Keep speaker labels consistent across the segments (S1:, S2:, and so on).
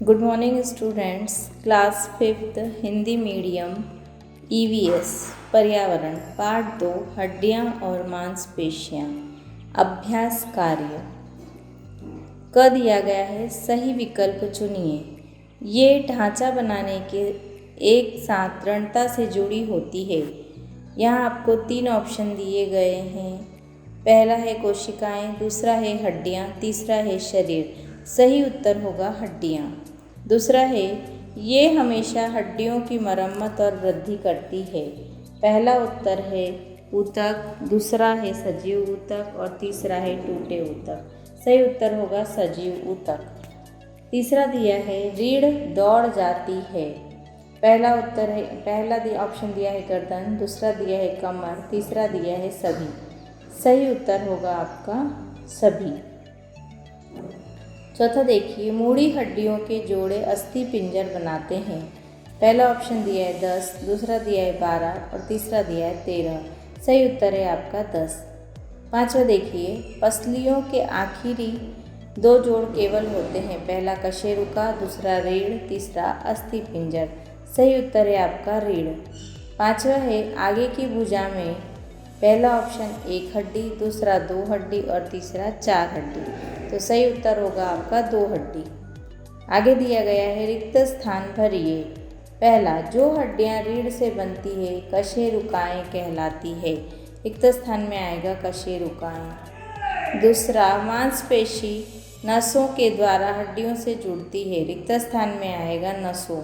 S1: Good morning students. Class 5th Hindi medium EVS पर्यावरण part 2 हड्डियाँ और मांसपेशियाँ। अभ्यास कार्य क दिया गया है, सही विकल्प चुनिए। ये ढांचा बनाने के एक साथ दृढ़ता से जुड़ी होती है। यहाँ आपको 3 ऑप्शन दिए गए हैं। पहला है कोशिकाएं, दूसरा है हड्डियाँ, तीसरा है शरीर। सही उत्तर होगा हड्डियाँ। दूसरा है ये हमेशा हड्डियों की मरम्मत और वृद्धि करती है। पहला उत्तर है ऊतक, दूसरा है सजीव ऊतक और तीसरा है टूटे ऊतक। सही उत्तर होगा सजीव ऊतक। तीसरा दिया है रीढ़ दौड़ जाती है। पहला ऑप्शन दिया है गर्दन, दूसरा दिया है कमर, तीसरा दिया है सभी। सही उत्तर होगा आपका सभी। चौथा देखिए, मूड़ी हड्डियों के जोड़े अस्थि पिंजर बनाते हैं। पहला ऑप्शन दिया है 10, दूसरा दिया है 12 और तीसरा दिया है 13। सही उत्तर है आपका 10। पांचवा देखिए, पसलियों के आखिरी 2 जोड़ केवल होते हैं। पहला कशेरुका, दूसरा रीढ़, तीसरा अस्थि पिंजर। सही उत्तर है आपका रीढ़। पांचवा है आगे की भुजा में पहला ऑप्शन 1 हड्डी, दूसरा 2 हड्डी और तीसरा 4 हड्डी। तो सही उत्तर होगा आपका 2 हड्डी। आगे दिया गया है रिक्त स्थान भरिए। पहला, जो हड्डियां रीढ़ से बनती है कशेरुकाएं कहलाती है। रिक्त स्थान में आएगा कशेरुकाएं। दूसरा, मांसपेशी नसों के द्वारा हड्डियों से जुड़ती है। रिक्त स्थान में आएगा नसों।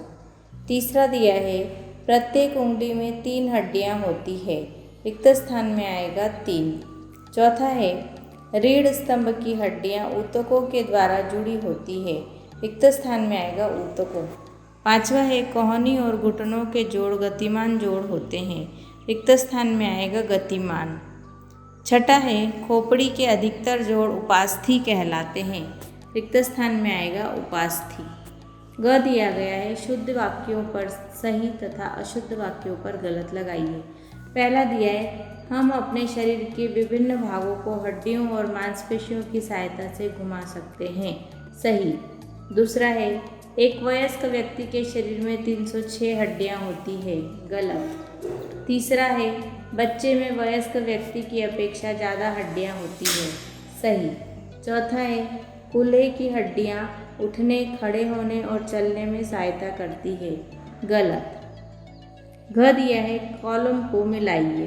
S1: तीसरा दिया है प्रत्येक उंगली में 3 हड्डियां होती है। रिक्त स्थान में आएगा 3। चौथा है रीढ़ स्तंभ की हड्डियां ऊतकों के द्वारा जुड़ी होती है। रिक्त स्थान में आएगा ऊतकों। पांचवा है कोहनी और घुटनों के जोड़ गतिमान जोड़ होते हैं। रिक्त स्थान में आएगा गतिमान। छठा है खोपड़ी के अधिकतर जोड़ उपास्थि कहलाते हैं। रिक्त स्थान में आएगा उपास्थि। ग दिया गया है, शुद्ध वाक्यों पर सही तथा अशुद्ध वाक्यों पर गलत लगाइए। पहला दिया है हम अपने शरीर के विभिन्न भागों को हड्डियों और मांसपेशियों की सहायता से घुमा सकते हैं। सही। दूसरा है एक वयस्क व्यक्ति के शरीर में 306 हड्डियां होती है। गलत। तीसरा है बच्चे में वयस्क व्यक्ति की अपेक्षा ज़्यादा हड्डियां होती है। सही। चौथा है कूल्हे की हड्डियां उठने, खड़े होने और चलने में सहायता करती है। गलत। घ दिया है कॉलम को मिलाइए।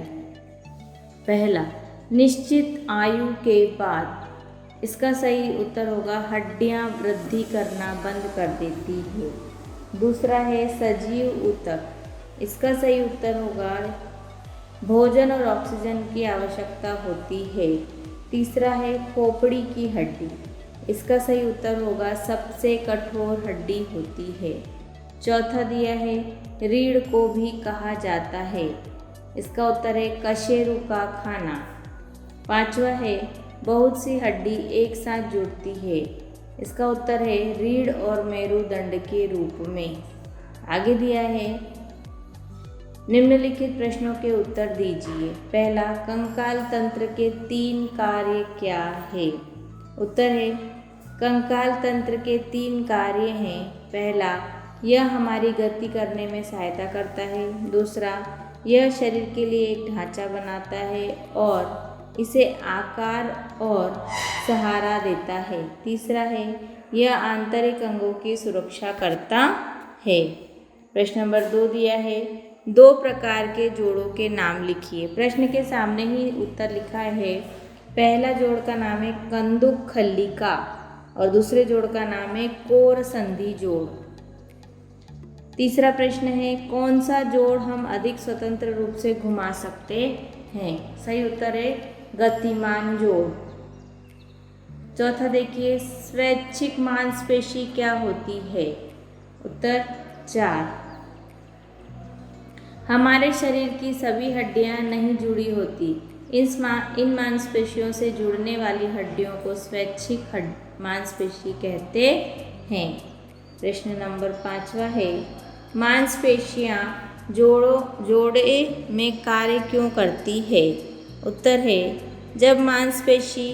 S1: पहला, निश्चित आयु के बाद। इसका सही उत्तर होगा हड्डियां वृद्धि करना बंद कर देती है। दूसरा है सजीव ऊतक। इसका सही उत्तर होगा भोजन और ऑक्सीजन की आवश्यकता होती है। तीसरा है खोपड़ी की हड्डी। इसका सही उत्तर होगा सबसे कठोर हड्डी होती है। चौथा दिया है रीढ़ को भी कहा जाता है। इसका उत्तर है कशेरुका खाना। पांचवा है बहुत सी हड्डी एक साथ जुड़ती है। इसका उत्तर है रीढ़ और मेरुदंड के रूप में। आगे दिया है निम्नलिखित प्रश्नों के उत्तर दीजिए। पहला, कंकाल तंत्र के 3 कार्य क्या है? उत्तर है कंकाल तंत्र के 3 कार्य हैं। पहला, यह हमारी गति करने में सहायता करता है। दूसरा, यह शरीर के लिए एक ढांचा बनाता है और इसे आकार और सहारा देता है। तीसरा है यह आंतरिक अंगों की सुरक्षा करता है। प्रश्न नंबर 2 दिया है 2 प्रकार के जोड़ों के नाम लिखिए। प्रश्न के सामने ही उत्तर लिखा है। पहला जोड़ का नाम है कंदुक खल्लिका और दूसरे जोड़ का नाम है कोर संधि जोड़। तीसरा प्रश्न है कौन सा जोड़ हम अधिक स्वतंत्र रूप से घुमा सकते हैं? सही उत्तर है गतिमान जोड़। चौथा देखिए स्वैच्छिक मांसपेशी क्या होती है? उत्तर 4। हमारे शरीर की सभी हड्डियां नहीं जुड़ी होती। इन मांसपेशियों से जुड़ने वाली हड्डियों को स्वैच्छिक मांसपेशी कहते हैं। प्रश्न नंबर 5वां है मांसपेशियां जोड़े में कार्य क्यों करती है? उत्तर है जब मांसपेशी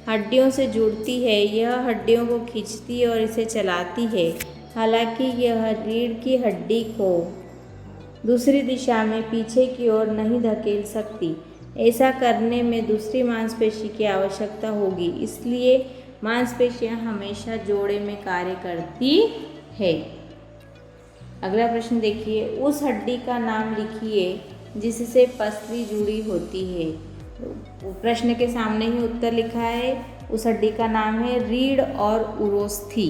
S1: हड्डियों से जुड़ती है, यह हड्डियों को खींचती और इसे चलाती है। हालांकि यह रीढ़ की हड्डी को दूसरी दिशा में पीछे की ओर नहीं धकेल सकती। ऐसा करने में दूसरी मांसपेशी की आवश्यकता होगी, इसलिए मांसपेशियां हमेशा जोड़े में कार्य करती है। अगला प्रश्न देखिए, उस हड्डी का नाम लिखिए जिससे पसली जुड़ी होती है। प्रश्न के सामने ही उत्तर लिखा है। उस हड्डी का नाम है रीढ़ और उरोस्थी।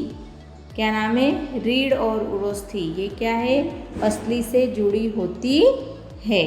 S1: क्या नाम है? रीढ़ और उरोस्थी। ये क्या है? पसली से जुड़ी होती है।